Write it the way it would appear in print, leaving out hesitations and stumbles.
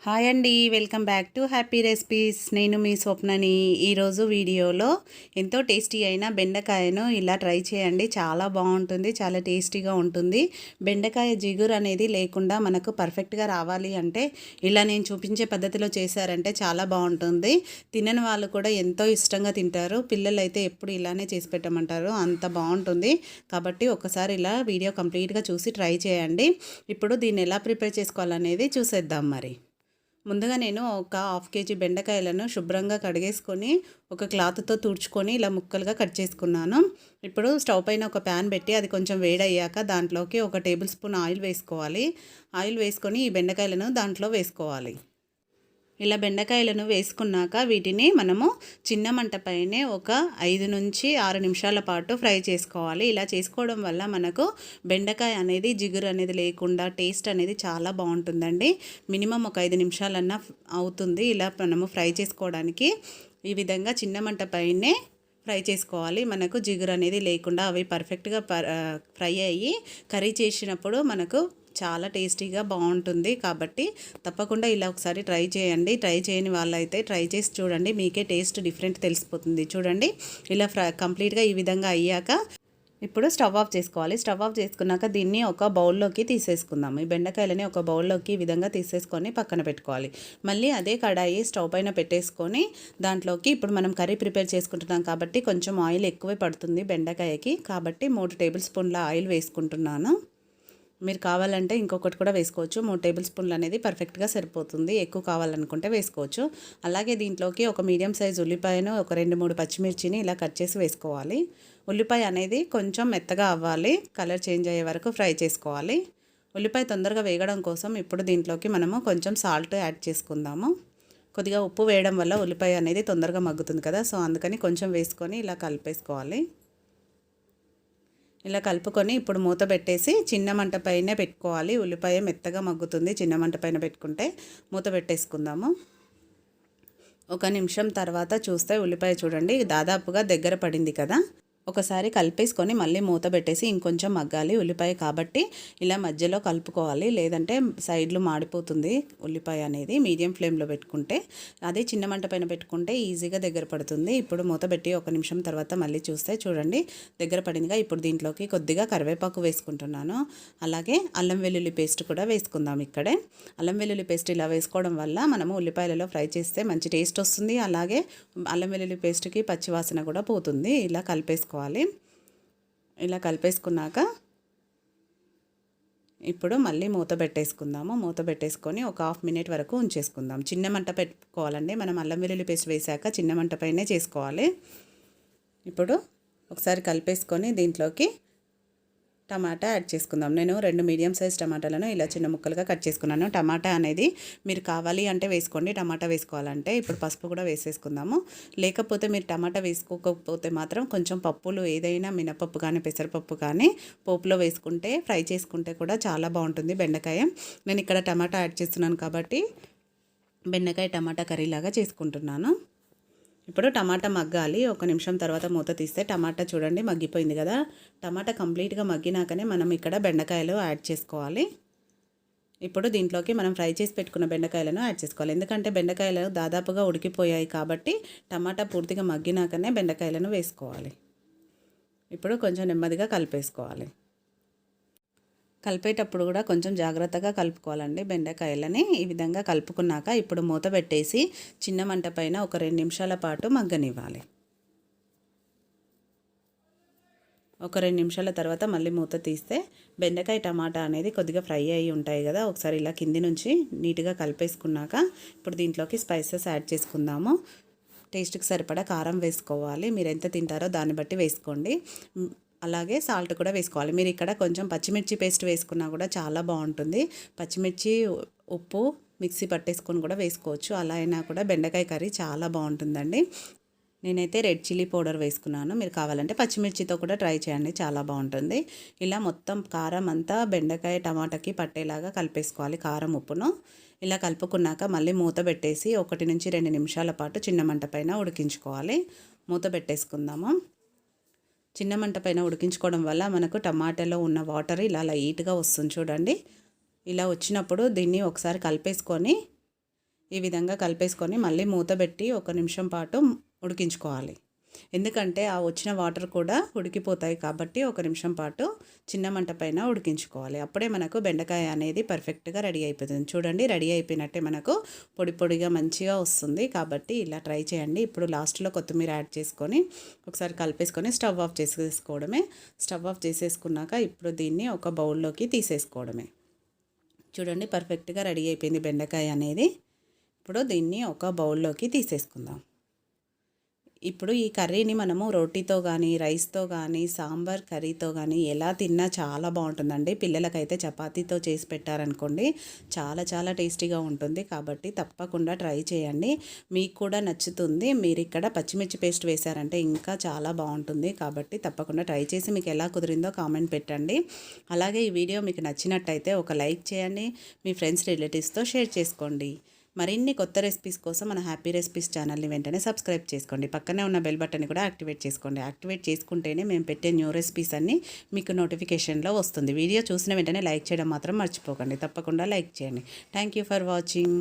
Hi అండి, welcome back to happy recipes. నేను మీ స్వప్నని. ఈరోజు వీడియోలో ఎంతో టేస్టీ అయిన బెండకాయను ఇలా ట్రై చేయండి. చాలా బాగుంటుంది, చాలా టేస్టీగా ఉంటుంది. బెండకాయ జిగురు అనేది లేకుండా మనకు పర్ఫెక్ట్గా రావాలి అంటే ఇలా నేను చూపించే పద్ధతిలో చేశారంటే చాలా బాగుంటుంది. తినని వాళ్ళు కూడా ఎంతో ఇష్టంగా తింటారు. పిల్లలు అయితే ఎప్పుడు ఇలానే చేసి పెట్టమంటారు, అంత బాగుంటుంది. కాబట్టి ఒకసారి ఇలా వీడియో కంప్లీట్గా చూసి ట్రై చేయండి. ఇప్పుడు దీన్ని ఎలా ప్రిపేర్ చేసుకోవాలనేది చూసేద్దాం. మరి ముందుగా నేను ఒక హాఫ్ కేజీ బెండకాయలను శుభ్రంగా కడిగేసుకొని ఒక క్లాత్తో తుడుచుకొని ఇలా ముక్కలుగా కట్ చేసుకున్నాను. ఇప్పుడు స్టవ్ పైన ఒక ప్యాన్ పెట్టి అది కొంచెం వేడయ్యాక దాంట్లోకి ఒక టేబుల్ స్పూన్ ఆయిల్ వేసుకోవాలి. ఆయిల్ వేసుకొని ఈ బెండకాయలను దాంట్లో వేసుకోవాలి. ఇలా బెండకాయలను వేసుకున్నాక వీటిని మనము చిన్న మంట పైనే ఒక 5 నుంచి 6 నిమిషాల పాటు ఫ్రై చేసుకోవాలి. ఇలా చేసుకోవడం వల్ల మనకు బెండకాయ అనేది జిగురు అనేది లేకుండా టేస్ట్ అనేది చాలా బాగుంటుందండి. మినిమం ఒక 5 నిమిషాలన్నా అవుతుంది ఇలా మనము ఫ్రై చేసుకోవడానికి. ఈ విధంగా చిన్న మంట పైనే ఫ్రై చేసుకోవాలి. మనకు జిగురు అనేది లేకుండా అవి పర్ఫెక్ట్గా ఫ్రై అయ్యి కర్రీ చేసినప్పుడు మనకు చాలా టేస్టీగా బాగుంటుంది. కాబట్టి తప్పకుండా ఇలా ఒకసారి ట్రై చేయండి. ట్రై చేయని వాళ్ళైతే ట్రై చేసి చూడండి, మీకే టేస్ట్ డిఫరెంట్ తెలిసిపోతుంది. చూడండి, ఇలా కంప్లీట్గా ఈ విధంగా అయ్యాక ఇప్పుడు స్టవ్ ఆఫ్ చేసుకోవాలి. స్టవ్ ఆఫ్ చేసుకున్నాక దీన్ని ఒక బౌల్లోకి తీసేసుకుందాం. ఈ బెండకాయలని ఒక బౌల్లోకి ఈ విధంగా తీసేసుకొని పక్కన పెట్టుకోవాలి. మళ్ళీ అదే కడాయి స్టవ్ పైన పెట్టేసుకొని దాంట్లోకి ఇప్పుడు మనం కర్రీ ప్రిపేర్ చేసుకుంటున్నాం కాబట్టి కొంచెం ఆయిల్ ఎక్కువే పడుతుంది బెండకాయకి. కాబట్టి 3 టేబుల్ స్పూన్ల ఆయిల్ వేసుకుంటున్నాను. మీరు కావాలంటే ఇంకొకటి కూడా వేసుకోవచ్చు. 3 టేబుల్ స్పూన్లు అనేది పర్ఫెక్ట్గా సరిపోతుంది. ఎక్కువ కావాలనుకుంటే వేసుకోవచ్చు. అలాగే దీంట్లోకి ఒక మీడియం సైజ్ ఉల్లిపాయను, ఒక 2-3 పచ్చిమిర్చిని ఇలా కట్ చేసి వేసుకోవాలి. ఉల్లిపాయ అనేది కొంచెం మెత్తగా అవ్వాలి, కలర్ చేంజ్ అయ్యే వరకు ఫ్రై చేసుకోవాలి. ఉల్లిపాయ తొందరగా వేగడం కోసం ఇప్పుడు దీంట్లోకి మనము కొంచెం సాల్ట్ యాడ్ చేసుకుందాము. కొద్దిగా ఉప్పు వేయడం వల్ల ఉల్లిపాయ అనేది తొందరగా మగ్గుతుంది కదా, సో అందుకని కొంచెం వేసుకొని ఇలా కలిపేసుకోవాలి. ఇలా కలుపుకొని ఇప్పుడు మూత పెట్టేసి చిన్న మంట పైనే పెట్టుకోవాలి. ఉల్లిపాయ మెత్తగా మగ్గుతుంది చిన్న మంట పైన పెట్టుకుంటే. మూత పెట్టేసుకుందాము. 1 నిమిషం తర్వాత చూస్తే ఉల్లిపాయ చూడండి దాదాపుగా దగ్గర పడింది కదా. ఒకసారి కలిపేసుకొని మళ్ళీ మూత పెట్టేసి ఇంకొంచెం మగ్గాలి ఉల్లిపాయ కాబట్టి ఇలా మధ్యలో కలుపుకోవాలి, లేదంటే సైడ్లు మాడిపోతుంది ఉల్లిపాయ అనేది. మీడియం ఫ్లేమ్లో పెట్టుకుంటే, అదే చిన్న మంట పైన పెట్టుకుంటే ఈజీగా దగ్గర పడుతుంది. ఇప్పుడు మూత పెట్టి 1 నిమిషం తర్వాత మళ్ళీ చూస్తే చూడండి దగ్గర పడిందిగా. ఇప్పుడు దీంట్లోకి కొద్దిగా కరివేపాకు వేసుకుంటున్నాను. అలాగే అల్లం వెల్లుల్లి పేస్ట్ కూడా వేసుకుందాం. ఇక్కడే అల్లం వెల్లుల్లి పేస్ట్ ఇలా వేసుకోవడం వల్ల మనము ఉల్లిపాయలలో ఫ్రై చేస్తే మంచి టేస్ట్ వస్తుంది. అలాగే అల్లం వెల్లుల్లి పేస్ట్కి పచ్చివాసన కూడా పోతుంది. ఇలా కలిపేసుకోవాలి. ఇలా కలిపేసుకున్నాక ఇప్పుడు మళ్ళీ మూత పెట్టేసుకుందాము. మూత పెట్టేసుకొని ఒక 1/2 మినిట్ వరకు ఉంచేసుకుందాం. చిన్న మంట పెట్టుకోవాలండి. మనం అల్లం వెల్లుల్లి పేస్ట్ వేసాక చిన్న మంట పైనే చేసుకోవాలి. ఇప్పుడు ఒకసారి కలిపేసుకొని దీంట్లోకి టమాటా యాడ్ చేసుకుందాం. నేను 2 మీడియం సైజ్ టమాటాలను ఇలా చిన్న ముక్కలుగా కట్ చేసుకున్నాను. టమాటా అనేది మీరు కావాలి అంటే వేసుకోండి, టమాటా వేసుకోవాలంటే. ఇప్పుడు పసుపు కూడా వేసేసుకుందాము. లేకపోతే మీరు టమాటా వేసుకోకపోతే మాత్రం కొంచెం పప్పులు ఏదైనా మినపప్పు కానీ పెసరపప్పు కానీ పోపులో వేసుకుంటే ఫ్రై చేసుకుంటే కూడా చాలా బాగుంటుంది బెండకాయ. నేను ఇక్కడ టమాటా యాడ్ చేస్తున్నాను కాబట్టి బెండకాయ టమాటా కర్రీలాగా చేసుకుంటున్నాను. ఇప్పుడు టమాటా మగ్గాలి. 1 నిమిషం తర్వాత మూత తీస్తే టమాటా చూడండి మగ్గిపోయింది కదా. టమాటా కంప్లీట్గా మగ్గినాకనే మనం ఇక్కడ బెండకాయలు యాడ్ చేసుకోవాలి. ఇప్పుడు దీంట్లోకి మనం ఫ్రై చేసి పెట్టుకున్న బెండకాయలను యాడ్ చేసుకోవాలి. ఎందుకంటే బెండకాయలు దాదాపుగా ఉడికిపోయాయి కాబట్టి టమాటా పూర్తిగా మగ్గినాకనే బెండకాయలను వేసుకోవాలి. ఇప్పుడు కొంచెం నెమ్మదిగా కలిపేసుకోవాలి. కలిపేటప్పుడు కూడా కొంచెం జాగ్రత్తగా కలుపుకోవాలండి బెండకాయలని. ఈ విధంగా కలుపుకున్నాక ఇప్పుడు మూత పెట్టేసి చిన్న మంట పైన ఒక 2 నిమిషాల పాటు మగ్గనివ్వాలి. ఒక 2 నిమిషాల తర్వాత మళ్ళీ మూత తీస్తే బెండకాయ టమాటా అనేది కొద్దిగా ఫ్రై అయ్యి ఉంటాయి కదా. ఒకసారి ఇలా కింది నుంచి నీట్గా కలిపేసుకున్నాక ఇప్పుడు దీంట్లోకి స్పైసెస్ యాడ్ చేసుకుందాము. టేస్ట్కి సరిపడా కారం వేసుకోవాలి. మీరు ఎంత తింటారో దాన్ని బట్టి వేసుకోండి. అలాగే సాల్ట్ కూడా వేసుకోవాలి. మీరు ఇక్కడ కొంచెం పచ్చిమిర్చి పేస్ట్ వేసుకున్నా కూడా చాలా బాగుంటుంది. పచ్చిమిర్చి ఉప్పు మిక్సీ పట్టేసుకొని కూడా వేసుకోవచ్చు. అలా అయినా కూడా బెండకాయ కర్రీ చాలా బాగుంటుందండి. నేనైతే రెడ్ చిల్లీ పౌడర్ వేసుకున్నాను. మీరు కావాలంటే పచ్చిమిర్చితో కూడా ట్రై చేయండి, చాలా బాగుంటుంది. ఇలా మొత్తం కారం అంతా బెండకాయ టమాటాకి పట్టేలాగా కలిపేసుకోవాలి, కారం ఉప్పును. ఇలా కలుపుకున్నాక మళ్ళీ మూత పెట్టేసి 1 నుంచి 2 నిమిషాల పాటు చిన్న మంట పైన ఉడికించుకోవాలి. మూత పెట్టేసుకుందాము. చిన్న మంట పైన ఉడికించుకోవడం వల్ల మనకు టమాటాలో ఉన్న వాటర్ ఇలా లైట్గా వస్తుంది చూడండి. ఇలా వచ్చినప్పుడు దీన్ని ఒకసారి కలిపేసుకొని ఈ విధంగా కలిపేసుకొని మళ్ళీ మూత పెట్టి 1 నిమిషం పాటు ఉడికించుకోవాలి. ఎందుకంటే ఆ వచ్చిన వాటర్ కూడా ఉడికిపోతాయి కాబట్టి 1 నిమిషం పాటు చిన్న మంట పైన ఉడికించుకోవాలి. అప్పుడే మనకు బెండకాయ అనేది పర్ఫెక్ట్గా రెడీ అయిపోతుంది. చూడండి, రెడీ అయిపోయినట్టే మనకు పొడి పొడిగా మంచిగా వస్తుంది. కాబట్టి ఇలా ట్రై చేయండి. ఇప్పుడు లాస్ట్లో కొత్తిమీర యాడ్ చేసుకొని ఒకసారి కలిపేసుకొని స్టవ్ ఆఫ్ చేసేసుకోవడమే. స్టవ్ ఆఫ్ చేసేసుకున్నాక ఇప్పుడు దీన్ని ఒక బౌల్లోకి తీసేసుకోవడమే. చూడండి, పర్ఫెక్ట్గా రెడీ అయిపోయింది బెండకాయ అనేది. ఇప్పుడు దీన్ని ఒక బౌల్లోకి తీసేసుకుందాం. ఇప్పుడు ఈ కర్రీని మనము రోటీతో కానీ, రైస్తో కానీ, సాంబార్ కర్రీతో కానీ ఎలా తిన్నా చాలా బాగుంటుందండి. పిల్లలకైతే చపాతీతో చేసి పెట్టారనుకోండి చాలా చాలా టేస్టీగా ఉంటుంది. కాబట్టి తప్పకుండా ట్రై చేయండి, మీకు కూడా నచ్చుతుంది. మీరు ఇక్కడ పచ్చిమిర్చి పేస్ట్ వేశారంటే ఇంకా చాలా బాగుంటుంది. కాబట్టి తప్పకుండా ట్రై చేసి మీకు ఎలా కుదిరిందో కామెంట్ పెట్టండి. అలాగే ఈ వీడియో మీకు నచ్చినట్టయితే ఒక లైక్ చేయండి, మీ ఫ్రెండ్స్ రిలేటివ్స్తో షేర్ చేసుకోండి. మరిన్ని కొత్త రెసిపీస్ కోసం మన హ్యాపీ రెసిపీస్ ఛానల్ని వెంటనే సబ్స్క్రైబ్ చేసుకోండి. పక్కనే ఉన్న బెల్ బటన్ని కూడా యాక్టివేట్ చేసుకోండి. యాక్టివేట్ చేసుకుంటేనే మేము పెట్టే న్యూ రెసిపీస్ అన్నీ మీకు నోటిఫికేషన్లో వస్తుంది. వీడియో చూసిన వెంటనే లైక్ చేయడం మాత్రం మర్చిపోకండి. తప్పకుండా లైక్ చేయండి. Thank you for watching.